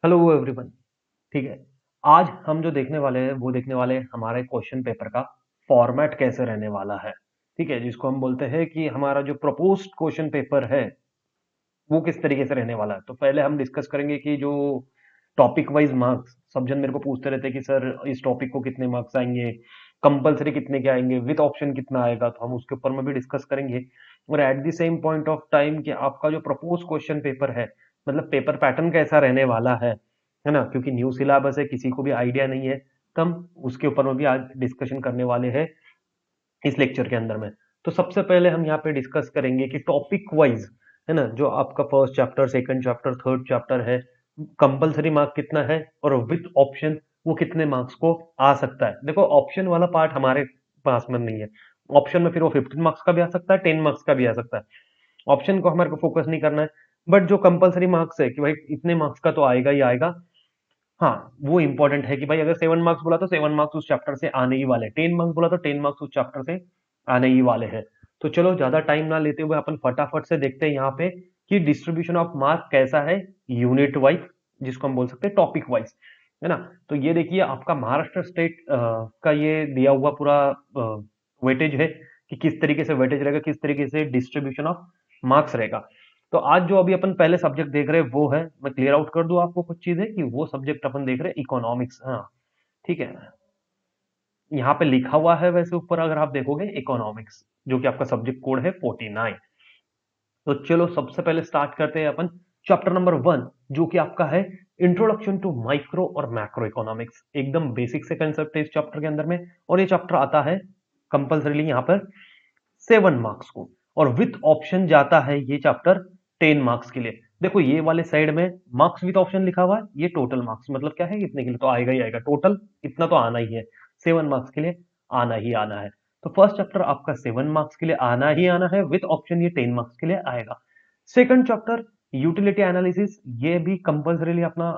Hello everyone. ठीक है। आज हम जो देखने वाले हैं वो देखने वाले हैं हमारे क्वेश्चन पेपर का फॉर्मेट कैसे रहने वाला है। ठीक है, जिसको हम बोलते हैं कि हमारा जो प्रपोज्ड क्वेश्चन पेपर है वो किस तरीके से रहने वाला है। तो पहले हम डिस्कस करेंगे कि जो टॉपिक वाइज मार्क्स, सब जन मेरे को पूछते रहते हैं कि सर इस टॉपिक को कितने मार्क्स आएंगे, कंपलसरी कितने के आएंगे, विद ऑप्शन कितना आएगा, तो हम उसके ऊपर में भी डिस्कस करेंगे। और at the same point of time कि आपका जो प्रपोज क्वेश्चन पेपर है, मतलब पेपर पैटर्न कैसा रहने वाला है ना, क्योंकि न्यू सिलेबस है, किसी को भी आइडिया नहीं है, तो हम उसके ऊपर में भी आज डिस्कशन करने वाले हैं इस लेक्चर के अंदर में। तो सबसे पहले हम यहाँ पे डिस्कस करेंगे कि टॉपिक वाइज, है ना, जो आपका first chapter, second chapter, third chapter है, कंपलसरी मार्क कितना है और विथ ऑप्शन वो कितने मार्क्स को आ सकता है। देखो ऑप्शन वाला पार्ट हमारे पास में नहीं है। ऑप्शन में फिर वो 15 मार्क्स का भी आ सकता है, 10 मार्क्स का भी आ सकता है। ऑप्शन को हमारे को फोकस नहीं करना है। बट जो कंपलसरी मार्क्स है कि भाई इतने मार्क्स का तो आएगा ही आएगा। हाँ, वो इंपॉर्टेंट है कि भाई अगर 7 मार्क्स बोला तो 7 मार्क्स उस चैप्टर से आने ही वाले, 10 मार्क्स बोला तो 10 मार्क्स उस चैप्टर से आने ही वाले हैं। तो चलो ज्यादा टाइम ना लेते हुए अपन फटाफट से देखते हैं यहाँ पे कि डिस्ट्रीब्यूशन ऑफ मार्क कैसा है यूनिट वाइज, जिसको हम बोल सकते हैं टॉपिक वाइज, है ना। तो ये देखिए आपका महाराष्ट्र स्टेट का ये दिया हुआ पूरा वेटेज है कि किस तरीके से वेटेज रहेगा, किस तरीके से डिस्ट्रीब्यूशन ऑफ मार्क्स रहेगा। तो आज जो अभी अपन पहले सब्जेक्ट देख रहे हैं वो है, मैं क्लियर आउट कर दूं आपको कुछ चीजें कि वो सब्जेक्ट अपन देख रहे हैं इकोनॉमिक्स। हाँ, ठीक है, यहाँ पे लिखा हुआ है वैसे ऊपर अगर आप देखोगे इकोनॉमिक्स, जो कि आपका सब्जेक्ट कोड है 49। तो चलो सबसे पहले स्टार्ट करते हैं अपन चैप्टर नंबर 1, जो कि आपका है इंट्रोडक्शन टू माइक्रो और मैक्रो इकोनॉमिक्स। एकदम बेसिक से कंसेप्ट है इस चैप्टर के अंदर में, और ये चैप्टर आता है कंपल्सरीली यहाँ पर 7 मार्क्स को, और विथ ऑप्शन जाता है ये चैप्टर 10 मार्क्स के लिए। देखो ये वाले साइड में मार्क्स विथ ऑप्शन लिखा हुआ है, ये टोटल मार्क्स मतलब क्या है, इतने के लिए तो आएगा ही आएगा, टोटल इतना तो आना ही है, 7 मार्क्स के लिए आना ही आना है। तो फर्स्ट चैप्टर आपका 7 मार्क्स के लिए आना ही आना है, विथ ऑप्शन ये 10 मार्क्स के लिए आएगा। सेकंड चैप्टर यूटिलिटी एनालिसिस, ये भी कंपल्सरीली अपना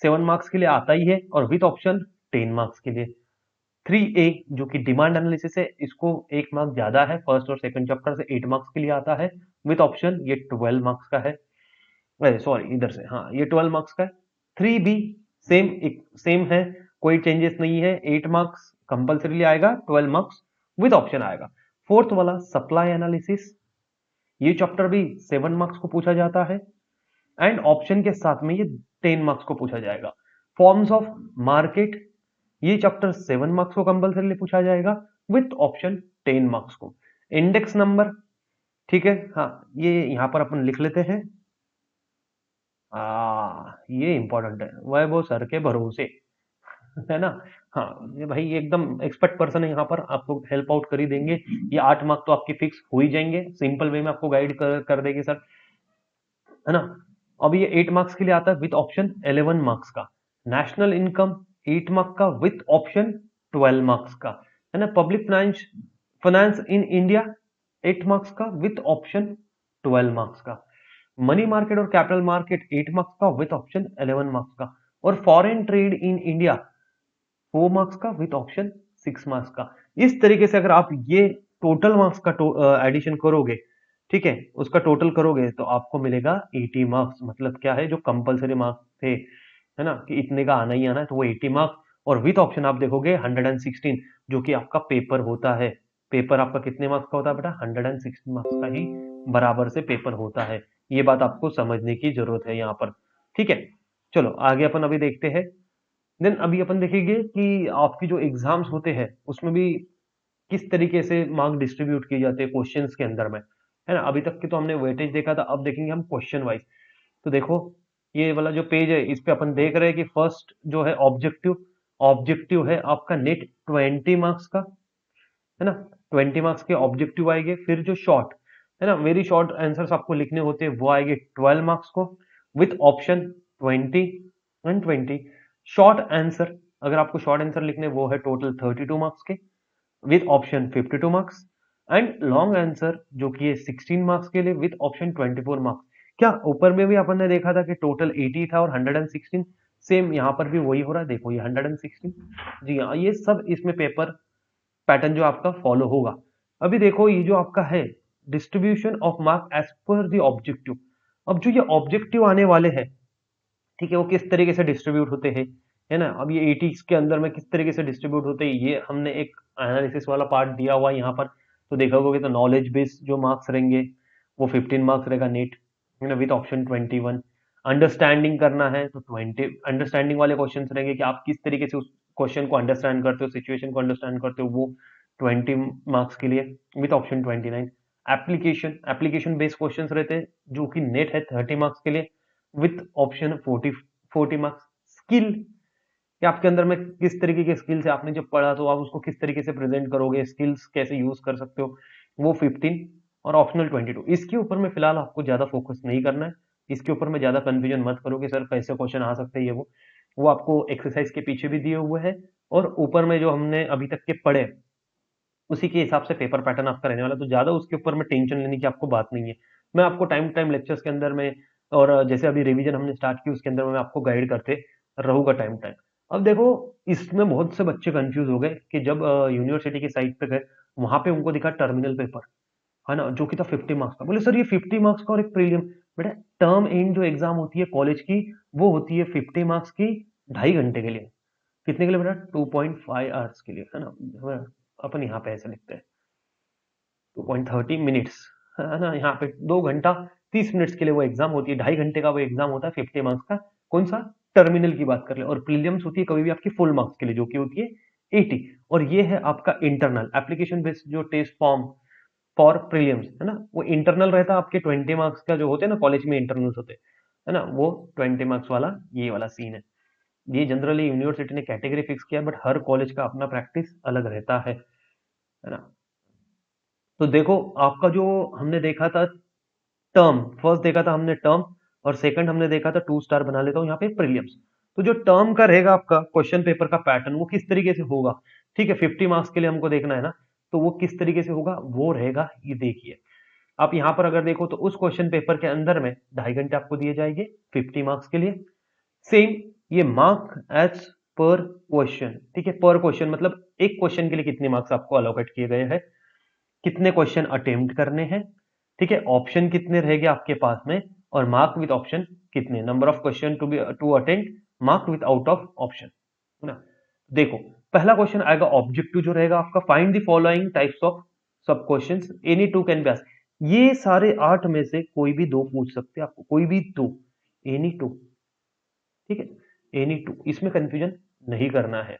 7 मार्क्स के लिए आता ही है, और विथ ऑप्शन 10 मार्क्स के लिए। 3A जो कि डिमांड एनालिसिस है, इसको 1 मार्क ज्यादा है, फर्स्ट और सेकंड चैप्टर से 8 मार्क्स के लिए आता है, विथ ऑप्शन ये 12 मार्क्स का है। सॉरी इधर से, हाँ ये 12 मार्क्स का है। 3B सेम सेम है, कोई चेंजेस नहीं है, 8 मार्क्स कंपल्सरीली आएगा, 12 मार्क्स विथ ऑप्शन आएगा। फोर्थ वाला सप्लाई एनालिसिस, ये चैप्टर भी 7 मार्क्स को पूछा जाता है, एंड ऑप्शन के साथ में ये 10 मार्क्स को पूछा जाएगा। फॉर्म्स ऑफ मार्केट, ये चैप्टर 7 मार्क्स को कंपल्सरी पूछा जाएगा, विथ ऑप्शन 10 मार्क्स को। इंडेक्स नंबर, ठीक है, हाँ ये यहां पर अपन लिख लेते हैं। ये इंपॉर्टेंट है, वैभव सर के भरोसे, है ना। हाँ, ये भाई एकदम एक्सपर्ट पर्सन है, यहाँ पर आपको हेल्प आउट कर ही देंगे। ये 8 मार्क तो आपके फिक्स हो ही जाएंगे, सिंपल वे में आपको गाइड कर देंगे सर, है ना। अब ये 8 मार्क्स के लिए आता है, विथ ऑप्शन 11 मार्क्स का। नेशनल इनकम 8 मार्क का, विथ ऑप्शन 12 मार्क्स का, है ना। Public finance, finance in India 8 marks का, विथ ऑप्शन 12 मार्क्स का। मनी मार्केट और कैपिटल मार्केट 8 मार्क्स का, विथ ऑप्शन 11 मार्क्स का। और foreign trade in India 4 marks का, विथ ऑप्शन 6 मार्क्स का। इस तरीके से अगर आप ये टोटल मार्क्स का एडिशन करोगे, ठीक है, उसका टोटल करोगे तो आपको मिलेगा 80 मार्क्स। मतलब क्या है, जो कंपलसरी मार्क्स थे, है ना, कि इतने का आना ही आना है, तो वो 80 मार्क्स, और विथ ऑप्शन आप देखोगे 116, जो कि आपका पेपर होता है। पेपर आपका कितने मार्क्स का होता है बेटा, 116 मार्क्स का ही बराबर से पेपर होता है। ये बात आपको समझने की जरूरत है यहाँ पर, ठीक है। चलो आगे अपन अभी देखते हैं। देन अभी अपन देखेंगे कि आपकी जो एग्जाम्स होते हैं उसमें भी किस तरीके से मार्क डिस्ट्रीब्यूट किए जाते हैं क्वेश्चंस के अंदर में, है ना। अभी तक की तो हमने वेटेज देखा था, अब देखेंगे हम क्वेश्चन वाइज। तो देखो ये वाला जो पेज है, इस पे अपन देख रहे हैं कि फर्स्ट जो है ऑब्जेक्टिव, ऑब्जेक्टिव है आपका नेट 20 मार्क्स का, है ना। 20 मार्क्स के ऑब्जेक्टिव आएंगे, फिर जो शॉर्ट, है ना, वेरी शॉर्ट आंसर्स आपको लिखने होते हैं, वो आएंगे 12 मार्क्स को, with option 20 and 20। Short answer, अगर आपको शॉर्ट आंसर लिखने, वो है टोटल 32 मार्क्स के, with option 52 marks. And long answer जो कि है 16 मार्क्स के लिए, विथ ऑप्शन 24 मार्क्स। क्या ऊपर में भी अपन ने देखा था कि टोटल 80 था और 116, सेम यहाँ पर भी वही हो रहा है, देखो ये 116। जी हाँ, ये सब इसमें पेपर पैटर्न जो आपका फॉलो होगा। अभी देखो ये जो आपका है distribution of mark as per the objective. अब जो ये ऑब्जेक्टिव आने वाले हैं, ठीक है, वो किस तरीके से डिस्ट्रीब्यूट होते हैं, है ना। अब ये 80 के अंदर में किस तरीके से डिस्ट्रीब्यूट होते हैं, ये हमने एक एनालिसिस वाला पार्ट दिया हुआ है यहाँ पर। तो देखा होगा तो नॉलेज बेस्ड जो मार्क्स रहेंगे वो 15 मार्क्स रहेगा नेट, है ना, विथ ऑप्शन 21। अंडरस्टैंडिंग करना है तो 20 अंडरस्टैंडिंग वाले क्वेश्चन रहेंगे कि आप किस तरीके से उस क्वेश्चन को अंडरस्टैंड करते हो, सिचुएशन को अंडरस्टैंड करते हो, वो 20 मार्क्स के लिए with option 29। Application based question रहते हैं जो कि नेट है 30 मार्क्स के लिए विथ ऑप्शन 40 मार्क्स। स्किल कि आपके अंदर में किस तरीके के स्किल्स है, आपने जब पढ़ा तो आप उसको किस तरीके से प्रेजेंट करोगे, स्किल्स कैसे यूज कर सकते हो, वो 15 और ऑप्शनल 22। इसके ऊपर में फिलहाल आपको ज्यादा फोकस नहीं करना है, इसके ऊपर में ज्यादा कंफ्यूजन मत करो कि सर कैसे क्वेश्चन आ सकते हैं, ये वो आपको एक्सरसाइज के पीछे भी दिए हुए हैं और ऊपर में जो हमने अभी तक के पढ़े उसी के हिसाब से पेपर पैटर्न आपका रहने वाला है, तो ज्यादा उसके ऊपर में टेंशन लेने की आपको बात नहीं है। मैं आपको टाइम टू टाइम लेक्चर्स के अंदर में और जैसे अभी रिवीजन हमने स्टार्ट की उसके अंदर में मैं आपको गाइड करते रहूंगा टाइम टू टाइम। अब देखो, इसमें बहुत से बच्चे कंफ्यूज हो गए कि जब यूनिवर्सिटी की साइट पे गए वहां पे उनको दिखा टर्मिनल पेपर, है ना, जो कि था 50 मार्क्स का। बोले सर ये 50 मार्क्स का और एक प्रीलियम। बेटा टर्म एंड जो एग्जाम होती है कॉलेज की वो होती है 50 मार्क्स की 2.5 घंटे के लिए। कितने के लिए बेटा? 2.5 आवर्स के लिए, है ना। अपन यहाँ पे ऐसे लिखते हैं 2.30 मिनट्स, है ना। यहाँ पे 2 घंटा 30 मिनट्स के लिए वो एग्जाम होती है, 2.5 घंटे का वो एग्जाम होता है 50 मार्क्स का। कौन सा? टर्मिनल की बात कर ले। और प्रीलिम्स होती है कभी भी आपकी फुल मार्क्स के लिए जो कि होती है 80। और ये है आपका इंटरनल एप्लीकेशन बेस्ड जो टेस्ट फॉर्म फॉर प्रीलिम्स, है ना, वो इंटरनल रहता है आपके 20 मार्क्स का, जो होते हैं ना कॉलेज में इंटरनल्स होते हैं, है ना, वो 20 मार्क्स वाला ये वाला सीन है। ये जनरली यूनिवर्सिटी ने कैटेगरी फिक्स किया, बट हर कॉलेज का अपना प्रैक्टिस अलग रहता है ना। तो देखो आपका जो हमने देखा था टर्म, फर्स्ट देखा था हमने टर्म और सेकंड हमने देखा था 2 स्टार। बना लेता हूँ यहाँ पे प्रीलिम्स। तो जो टर्म का रहेगा आपका क्वेश्चन पेपर का पैटर्न वो किस तरीके से होगा, ठीक है, 50 मार्क्स के लिए हमको देखना है ना, तो वो किस तरीके से होगा वो रहेगा, ये देखिए। आप यहाँ पर अगर देखो तो उस क्वेश्चन पेपर के अंदर में 2.5 घंटे आपको दिए जाएंगे 50 मार्क्स के लिए। सेम ये मार्क एज पर क्वेश्चन, ठीक है, पर क्वेश्चन मतलब एक क्वेश्चन के लिए कितने मार्क्स आपको अलोकेट किए गए हैं, कितने क्वेश्चन अटेम्प्ट करने हैं, ठीक है, ऑप्शन कितने रहेंगे आपके पास में, और मार्क विद ऑप्शन कितने, number of question to be to attend, mark with out of option, है ना। देखो पहला क्वेश्चन आएगा ऑब्जेक्टिव जो रहेगा आपका, find the following types of sub questions, any two can be asked. ये सारे 8 में से कोई भी 2 पूछ सकते हैं आपको, कोई भी 2, एनी 2, ठीक है, एनी 2, इसमें कंफ्यूजन नहीं करना है।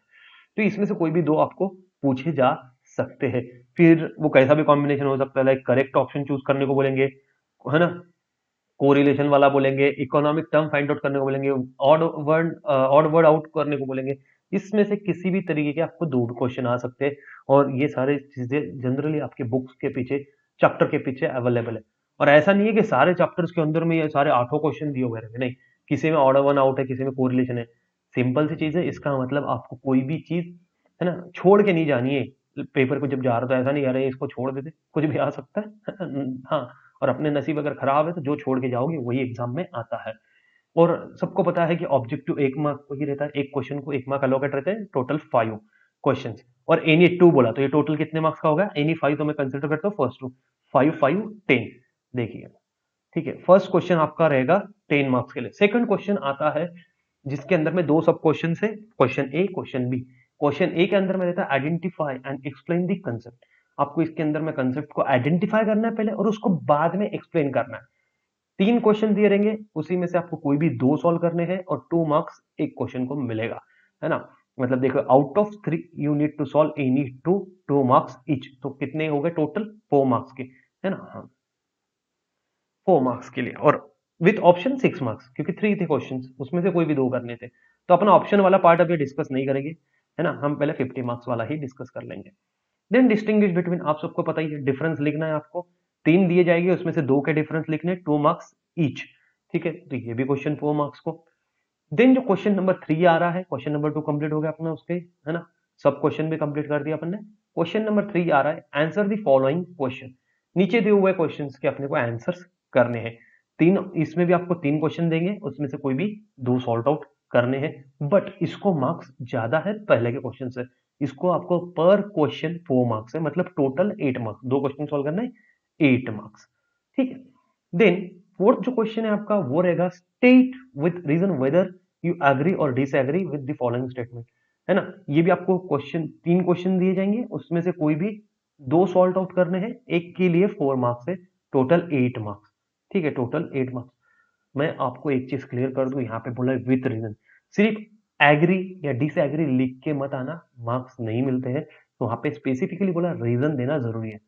तो इसमें से कोई भी 2 आपको पूछे जा सकते हैं। फिर वो कैसा भी कॉम्बिनेशन हो सकता है, लाइक करेक्ट ऑप्शन चूज करने को बोलेंगे, है ना, कोरिलेशन वाला बोलेंगे, इकोनॉमिक टर्म फाइंड आउट करने को बोलेंगे, ऑड वर्ड आउट करने को बोलेंगे। इसमें से किसी भी तरीके के आपको 2 क्वेश्चन आ सकते हैं। और ये सारे चीजें जनरली आपके बुक्स के पीछे, चैप्टर के पीछे अवेलेबल है। और ऐसा नहीं है कि सारे चैप्टर्स के अंदर में ये सारे 8 क्वेश्चन दिए हुए रहेंगे, नहीं, किसी में ऑर्डर वन आउट है, किसी में कोरिलेशन है। सिंपल सी चीज है, इसका मतलब आपको कोई भी चीज, है ना, छोड़ के नहीं जानी है। पेपर को जब जा रहा हो तो ऐसा नहीं आ रहा है इसको छोड़ देते, कुछ भी आ सकता है। हाँ, और अपने नसीब अगर खराब है तो जो छोड़ के जाओगे वही एग्जाम में आता है। और सबको पता है कि ऑब्जेक्टिव 1 मार्क को ही रहता है, एक क्वेश्चन को 1 मार्क अलोकेट रहते हैं, टोटल 5 क्वेश्चंस। और एनी 2 बोला तो ये टोटल कितने मार्क्स का होगा, एनी 5 तो मैं कंसिडर करता हूँ फर्स्ट टू 5 5 10। देखिए, ठीक है, फर्स्ट क्वेश्चन आपका रहेगा 10 मार्क्स के लिए। सेकंड क्वेश्चन आता है जिसके अंदर में 2 सब क्वेश्चन है, क्वेश्चन ए क्वेश्चन बी। क्वेश्चन ए के अंदर में रहता है identify and explain the concept. आपको इसके अंदर में कंसेप्ट को आइडेंटिफाई करना है पहले और उसको बाद में एक्सप्लेन करना है। 3 क्वेश्चन दिए रहेंगे, उसी में से आपको कोई भी 2 सॉल्व करने हैं और 2 मार्क्स एक क्वेश्चन को मिलेगा, है ना। मतलब देखो out of 3 you need to solve any 2 marks each, तो कितने हो गए टोटल 4 मार्क्स के, है ना। हाँ, 4 मार्क्स के लिए और विथ ऑप्शन 6 मार्क्स, क्योंकि 3 थे क्वेश्चन, उसमें से कोई भी 2 करने थे। तो अपना ऑप्शन वाला पार्ट अभी डिस्कस नहीं करेंगे, है ना, हम पहले 50 मार्क्स वाला ही डिस्कस कर लेंगे। देन डिस्टिंग्विश बिटवीन, आप सबको पता ही है, डिफरेंस लिखना है आपको। 3 दिए जाएंगे, उसमें से 2 के डिफरेंस लिखने, 2 मार्क्स ईच, ठीक है। तो ये भी क्वेश्चन 4 मार्क्स को। देन जो क्वेश्चन नंबर 3 आ रहा है, क्वेश्चन नंबर 2 कंप्लीट हो गया अपना उसके, है ना, सब क्वेश्चन भी कंप्लीट कर दिया अपन ने। क्वेश्चन नंबर 3 आ रहा है, आंसर द फॉलोइंग क्वेश्चन। नीचे दिए हुए क्वेश्चंस के अपने को आंसर्स करने हैं। 3, इसमें भी आपको 3 क्वेश्चन देंगे, उसमें से कोई भी 2 सॉल्व आउट करने हैं। बट इसको मार्क्स ज्यादा है पहले के क्वेश्चन से, इसको आपको पर क्वेश्चन 4 मार्क्स है, मतलब टोटल 8 मार्क्स, 2 क्वेश्चन सॉल्व करना है 8 मार्क्स, ठीक है। देन फोर्थ जो क्वेश्चन है आपका वो रहेगा state with reason whether you agree और disagree with the following statement, है ना। ये भी आपको क्वेश्चन, 3 क्वेश्चन दिए जाएंगे, उसमें से कोई भी 2 सॉल्व आउट करने हैं, एक के लिए 4 मार्क्स है, टोटल 8 मार्क्स। ठीक है, टोटल 8 मार्क्स। मैं आपको एक चीज क्लियर कर दूं, यहाँ पे बोला है विथ रीजन, सिर्फ एग्री या डिसएग्री लिख के मत आना, मार्क्स नहीं मिलते हैं। तो वहां पे स्पेसिफिकली बोला रीजन देना जरूरी है।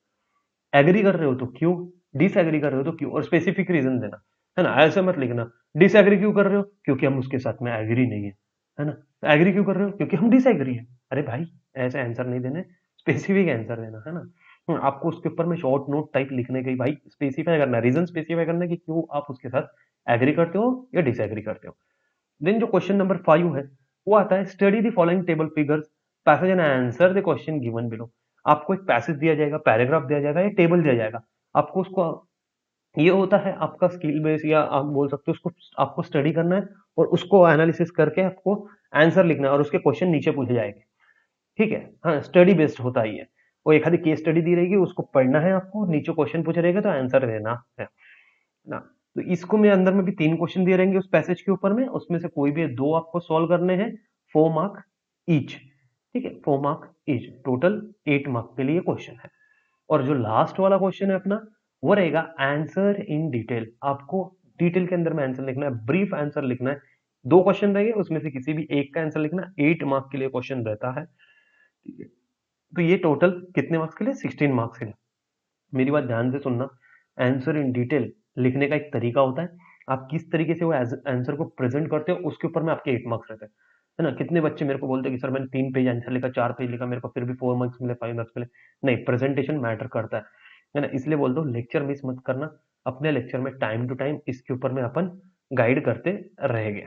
एग्री कर रहे हो तो क्यों, डिसएग्री कर रहे हो तो क्यों, और स्पेसिफिक रीजन देना, है ना। ऐसे मत लिखना डिसएग्री क्यों कर रहे हो, क्योंकि हम उसके साथ में एग्री नहीं है ना। एग्री क्यों कर रहे हो, क्योंकि हम डिसएग्री है। अरे भाई, ऐसे आंसर नहीं देने, स्पेसिफिक आंसर देना, है ना। आपको उसके ऊपर में शॉर्ट नोट टाइप लिखने के, भाई स्पेसिफाई करना, रीजन स्पेसिफाई करना कि क्यों आप उसके साथ एग्री करते हो या डिसएग्री करते हो। देन जो क्वेश्चन नंबर 5 है वो आता है study the following table figures passage and answer the question given below. आपको एक पैसेज दिया जाएगा, पैराग्राफ दिया जाएगा या टेबल दिया जाएगा, आपको उसको, ये होता है आपका स्किल बेस, या आप बोल सकते हो उसको, आपको स्टडी करना है और उसको एनालिसिस करके आपको आंसर लिखना है और उसके क्वेश्चन नीचे पूछे जाएंगे। ठीक है, हाँ, स्टडी बेस्ड होता ही है। वो एक आधी केस स्टडी दी रहेगी, उसको पढ़ना है आपको, नीचे क्वेश्चन पूछे रहेगा तो आंसर देना है ना। तो इसको में अंदर में भी 3 क्वेश्चन दिए रहेंगे उस पैसेज के ऊपर में, उसमें से कोई भी 2 आपको सॉल्व करने हैं, 4 मार्क ईच। ठीक है, 4 मार्क ईच, टोटल 8 मार्क के लिए क्वेश्चन है। और जो लास्ट वाला क्वेश्चन है अपना, वो रहेगा आंसर इन डिटेल। आपको डिटेल के अंदर में आंसर लिखना है, ब्रीफ आंसर लिखना है। 2 क्वेश्चन रहेंगे, उसमें से किसी भी एक का आंसर लिखना, 8 मार्क के लिए क्वेश्चन रहता है। ठीक है, तो ये टोटल कितने मार्क्स के लिए, 16 मार्क्स के लिए। मेरी बात ध्यान से सुनना, आंसर इन डिटेल लिखने का एक तरीका होता है, आप किस तरीके से वो आंसर को प्रेजेंट करते हो उसके ऊपर में आपके 8 मार्क्स रहते हैं, है ना। कितने बच्चे मेरे को बोलते हैं कि सर मैंने 3 पेज आंसर लिखा, 4 पेज लिखा, मेरे को फिर भी 4 मार्क्स मिले, 5 मार्क्स मिले। नहीं, प्रेजेंटेशन मैटर करता है ना। इसलिए बोलता हूँ लेक्चर मिस मत करना, अपने लेक्चर में टाइम टू टाइम इसके ऊपर में अपन गाइड करते रहेंगे।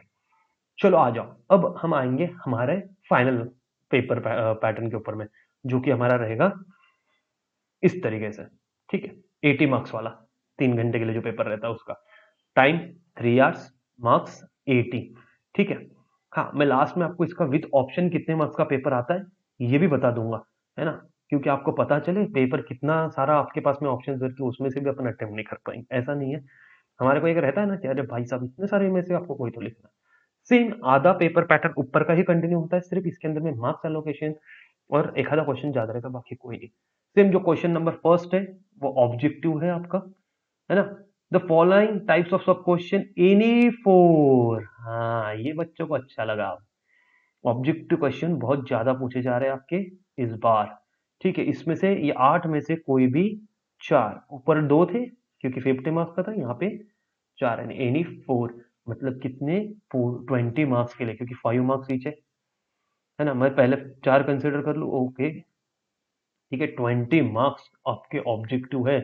चलो आ जाओ, अब हम आएंगे हमारे फाइनल पेपर पैटर्न के ऊपर में, जो कि हमारा रहेगा इस तरीके से। ठीक है, 80 मार्क्स वाला, 3 घंटे के लिए जो पेपर रहता है उसका टाइम 3 आवर्स, मार्क्स 80। ठीक है, हाँ, मैं लास्ट में आपको इसका विथ ऑप्शन कितने मार्क्स का पेपर आता है ये भी बता दूंगा, है ना। क्योंकि आपको पता चले पेपर कितना सारा आपके पास में ऑप्शन करके उसमें से भी अपन अटेम्प्ट नहीं कर पाएंगे, ऐसा नहीं है। हमारे को एक रहता है ना कि अरे भाई साहब इतने सारे में से आपको कोई तो लिखना। सेम आधा पेपर पैटर्न ऊपर का ही कंटिन्यू होता है, सिर्फ इसके अंदर में मार्क्स एलोकेशन और एक आधा क्वेश्चन ज्यादा रहेगा, बाकी कोई नहीं। सेम जो क्वेश्चन नंबर फर्स्ट है वो ऑब्जेक्टिव है आपका, है ना। द फॉलोइंग टाइप्स ऑफ सब क्वेश्चन एनी फोर, हाँ ये बच्चों को अच्छा लगा। ऑब्जेक्टिव क्वेश्चन बहुत ज्यादा पूछे जा रहे हैं आपके इस बार। ठीक है, इसमें से ये 8 में से कोई भी 4, ऊपर 2 थे क्योंकि 50 मार्क्स का था, यहाँ पे 4 है, एनी 4 मतलब कितने, 20 मार्क्स के लिए, क्योंकि 5 मार्क्स ईच है ना। मैं पहले 4 कंसिडर कर लूं, ओके। ठीक है, 20 मार्क्स आपके ऑब्जेक्टिव है।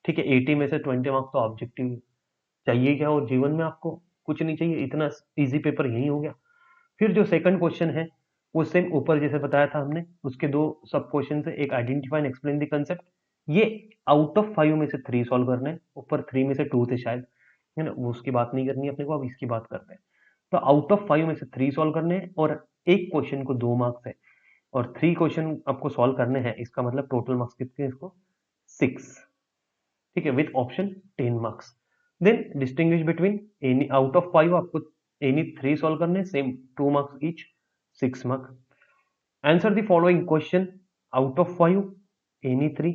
ठीक है, 80 में से 20 मार्क्स तो ऑब्जेक्टिव। चाहिए क्या और जीवन में आपको, कुछ नहीं चाहिए, इतना इजी पेपर यही हो गया। फिर जो सेकंड क्वेश्चन है वो सेम ऊपर जैसे बताया था हमने, उसके 2 सब क्वेश्चन है, एक identify and explain the concept. ये आउट ऑफ 5 में से 3 सॉल्व करने हैं, ऊपर 3 में से 2 थे शायद, है ना, वो उसकी बात नहीं करनी है अपने को, अब इसकी बात करते हैं। तो आउट ऑफ 5 में से 3 सॉल्व करने हैं और एक क्वेश्चन को 2 मार्क्स है और 3 क्वेश्चन आपको सॉल्व करने हैं, इसका मतलब टोटल मार्क्स कितने हैं इसको, 6। ठीक है, with option 10 marks. Then distinguish between any, out of 5 आपको एनी 3 सॉल्व करने, same 2 marks each, 6 marks. Answer the following question out of 5 any 3,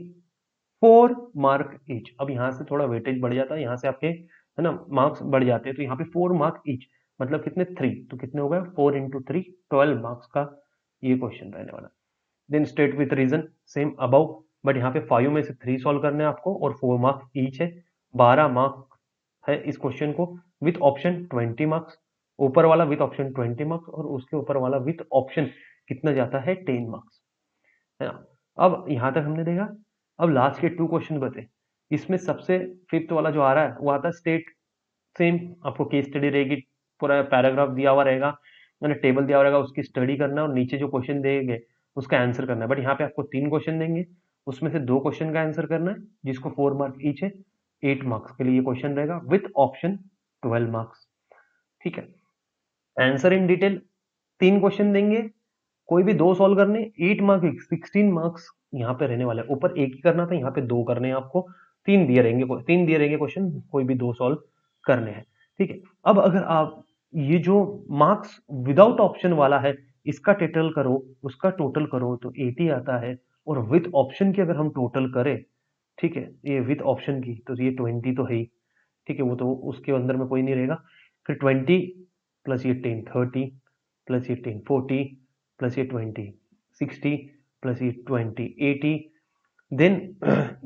4 mark each. अब यहां से थोड़ा वेटेज बढ़ जाता है, यहां से आपके, है ना, मार्क्स बढ़ जाते हैं, तो यहाँ पे 4 मार्क ईच मतलब कितने, 3, तो कितने हो गए, 4 इंटू 3, 12 मार्क्स का ये क्वेश्चन रहने वाला। Then state with reason same above, but यहाँ पे 5 में से 3 सॉल्व करने हैं आपको और 4 मार्क्स ईच है, 12 मार्क्स है इस क्वेश्चन को, विथ ऑप्शन 20 मार्क्स। ऊपर वाला विथ ऑप्शन 20 मार्क्स और उसके ऊपर वाला विथ ऑप्शन कितना जाता है, 10 मार्क्स, है ना। अब यहां तक हमने देखा। अब लास्ट के 2 क्वेश्चन बचे, इसमें सबसे फिफ्थ वाला जो आ रहा है वो आता है स्टेट। सेम आपको केस स्टडी रहेगी, पूरा पैराग्राफ दिया हुआ रहेगा, मैंने टेबल दिया हुआ रहेगा, उसकी स्टडी करना है और नीचे जो क्वेश्चन देंगे उसका आंसर करना है। बट यहाँ पे आपको 3 क्वेश्चन देंगे, उसमें से 2 क्वेश्चन का आंसर करना है जिसको 4 मार्क्स ईच है, 8 मार्क्स के लिए ये क्वेश्चन रहेगा विथ ऑप्शन 12 मार्क्स। ठीक है, आंसर इन डिटेल 3 क्वेश्चन देंगे, कोई भी 2 सॉल्व करने, 8 मार्क्स, 16 मार्क्स यहाँ पे रहने वाले। ऊपर एक ही करना था, यहाँ पे 2 करने हैं आपको, 3 दिए रहेंगे, 3 दिए रहेंगे क्वेश्चन, कोई भी 2 सॉल्व करने हैं। ठीक है, अब अगर आप ये जो मार्क्स विदाउट ऑप्शन वाला है इसका टोटल करो, उसका टोटल करो तो 80 आता है, और विथ ऑप्शन की अगर हम टोटल करें, ठीक है, ये विथ ऑप्शन की तो ये 20 तो है ही, ठीक है, वो तो उसके अंदर में कोई नहीं रहेगा। फिर 20 प्लस ये 10 30 प्लस ये 10 40 प्लस ये 20 60 प्लस ये 20 80, देन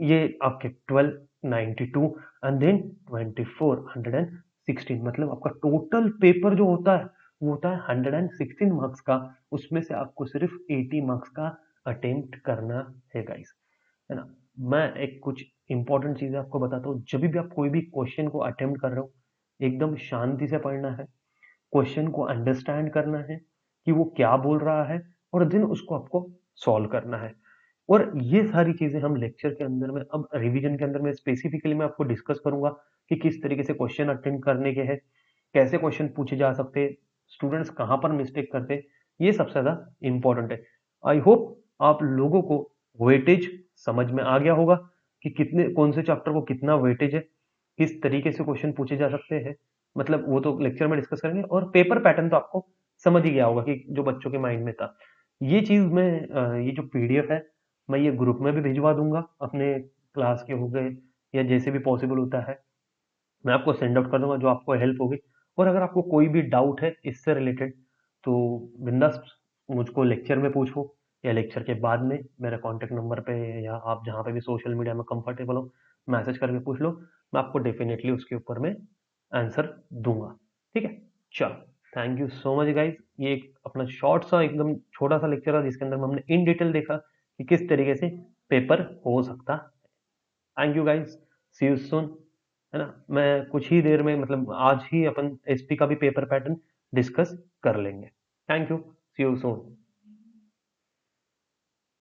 ये आपके 12 92 एंड देन 24 116, मतलब आपका टोटल पेपर जो होता है वो होता है 116 मार्क्स का। उसमें से आपको सिर्फ 80 मार्क्स का अटेम्प्ट करना है गाइस, है ना। मैं एक कुछ इंपॉर्टेंट चीजें आपको बताता हूँ, जब भी आप कोई भी क्वेश्चन को अटेम्प्ट कर रहे हो एकदम शांति से पढ़ना है, क्वेश्चन को अंडरस्टैंड करना है कि वो क्या बोल रहा है, और देन उसको आपको सॉल्व करना है। और ये सारी चीजें हम लेक्चर के अंदर में, अब रिवीजन के अंदर में स्पेसिफिकली मैं आपको डिस्कस करूंगा कि किस तरीके से क्वेश्चन अटेम्प्ट करने के हैं, कैसे क्वेश्चन पूछे जा सकते हैं, स्टूडेंट्स कहाँ पर मिस्टेक करते हैं, ये सबसे ज्यादा इंपॉर्टेंट है। आई होप आप लोगों को वेटेज समझ में आ गया होगा कि कितने कौन से चैप्टर को कितना वेटेज है, किस तरीके से क्वेश्चन पूछे जा सकते हैं, मतलब वो तो लेक्चर में डिस्कस करेंगे। और पेपर पैटर्न तो आपको समझ ही गया होगा कि जो बच्चों के माइंड में था। ये चीज मैं ये जो पीडीएफ है मैं ये ग्रुप में भी भिजवा दूंगा, अपने क्लास के हो गए या जैसे भी पॉसिबल होता है मैं आपको सेंड आउट कर दूंगा, जो आपको हेल्प होगी। और अगर आपको कोई भी डाउट है इससे रिलेटेड तो बिंदास मुझको लेक्चर में पूछो, या लेक्चर के बाद में मेरे कॉन्टेक्ट नंबर पे, या आप जहाँ पे भी सोशल मीडिया में कंफर्टेबल हो मैसेज करके पूछ लो, मैं आपको डेफिनेटली उसके ऊपर में आंसर दूंगा। ठीक है, चलो, thank you so much guys. ये एक अपना शॉर्ट सा एकदम छोटा सा लेक्चर था जिसके अंदर में हमने इन डिटेल देखा कि किस तरीके से पेपर हो सकता। Thank you guys, see you soon, है ना। मैं कुछ ही देर में, मतलब आज ही अपन एसपी का भी पेपर पैटर्न डिस्कस कर लेंगे। Thank you, see you soon.